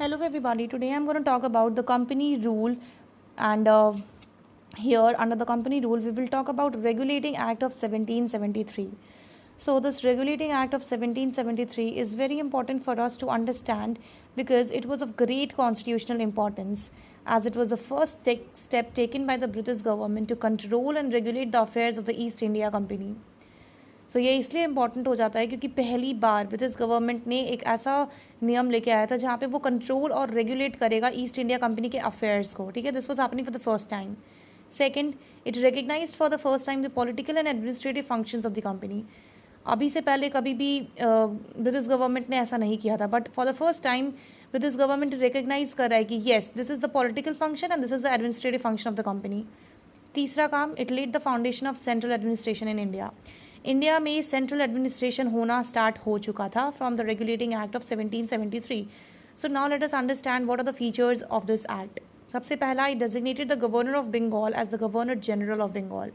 Hello everybody, today I'm going to talk about the company rule and here under the company rule we will talk about Regulating Act of 1773. So this Regulating Act of 1773 is very important for us to understand because it was of great constitutional importance as it was the first step taken by the British government to control and regulate the affairs of the East India Company. सो ये इसलिए important हो जाता है क्योंकि पहली बार British government ने एक ऐसा नियम लेके आया था जहाँ पे वो कंट्रोल और रेगुलेट करेगा ईस्ट इंडिया कंपनी के अफेयर्स को. ठीक है, this was happening for the first time. Second, it recognise for the first time the political and administrative functions of the company. अभी से पहले कभी भी ब्रिटिश गवर्नमेंट ने ऐसा नहीं किया था, but for the first time British government recognise कर रहा है कि yes this is the political function and this is the administrative function of the company. तीसरा काम, it laid the foundation of central administration in India. India में central administration होना start हो चुका था from the regulating act of 1773. So now let us understand what are the features of this act. सबसे पहला, it designated the governor of Bengal as the governor general of Bengal.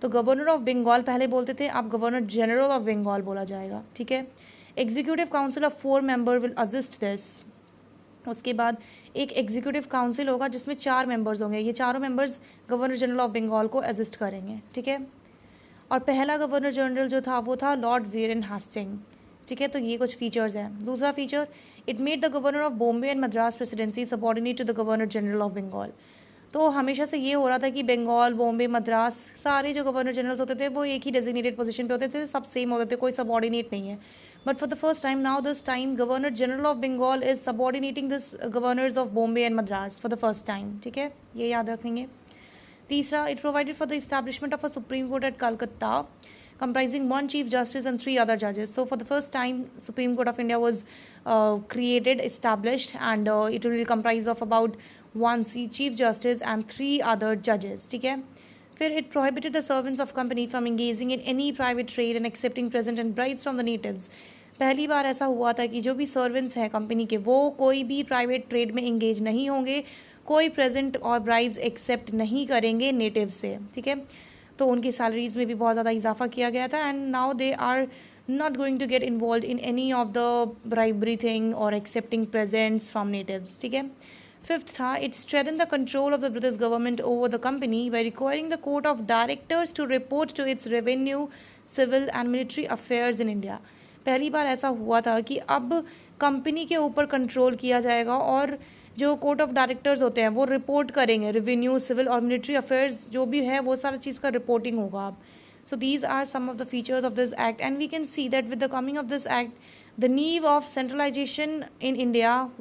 तो governor of Bengal पहले बोलते थे, अब गवर्नर जनरल ऑफ बंगाल बोला जाएगा. ठीक है. Executive council of 4 member will assist this. उसके बाद एक एग्जीक्यूटिव काउंसिल होगा जिसमें 4 मेंबर्स होंगे. ये चारों members governor general of Bengal को असिस्ट करेंगे. ठीक है. और पहला गवर्नर जनरल जो था वो था लॉर्ड वेरेन हास्टिंग. ठीक है, तो ये कुछ फीचर्स हैं. दूसरा feature, it made the governor of Bombay and Madras presidency subordinate to the governor general of Bengal. तो हमेशा से ये हो रहा था कि बंगाल, बॉम्बे, मद्रास सारे जो गवर्नर जनरल्स होते थे वो एक ही डेजिग्नेटेड पोजीशन पे होते थे, सब सेम होते थे, कोई सबॉर्डिनेट नहीं है. But for the first time now this time governor general of Bengal is subordinating this governors of Bombay and Madras for the first time. ठीक है, ये याद रखेंगे. तीसरा, it provided for the establishment of a supreme court at Calcutta comprising 1 chief justice and 3 other judges. So for the first time Supreme Court of India was created, established, and it will comprise of about 1 chief justice and 3 other judges. ठीक है. फिर it prohibited the servants of company from engaging in any private trade and accepting present and bribes from the natives. पहली बार ऐसा हुआ था कि जो भी सर्वेंट्स हैं कंपनी के वो कोई भी प्राइवेट ट्रेड में इंगेज नहीं होंगे, कोई प्रेजेंट और ब्राइब्स एक्सेप्ट नहीं करेंगे नेटिव से. ठीक है. तो उनकी सैलरीज में भी बहुत ज़्यादा इजाफा किया गया था and now they are not going to get involve in any of the bribery thing और एक्सेप्टिंग प्रेजेंट्स फ्रॉम नेटिव्स. ठीक है. फिफ्थ था, it strengthen the control of the British government over the company by requiring the court of directors to report to its revenue, civil and military affairs in India. पहली बार ऐसा हुआ था कि अब कंपनी के ऊपर कंट्रोल किया जाएगा और जो कोर्ट ऑफ डायरेक्टर्स होते हैं वो रिपोर्ट करेंगे, रेवेन्यू, सिविल और मिलिट्री अफेयर्स जो भी है वो सारा चीज़ का रिपोर्टिंग होगा अब. So these are some of the features of this act and we can see that with the coming of this act the नीव ऑफ सेंट्रलाइजेशन इन इंडिया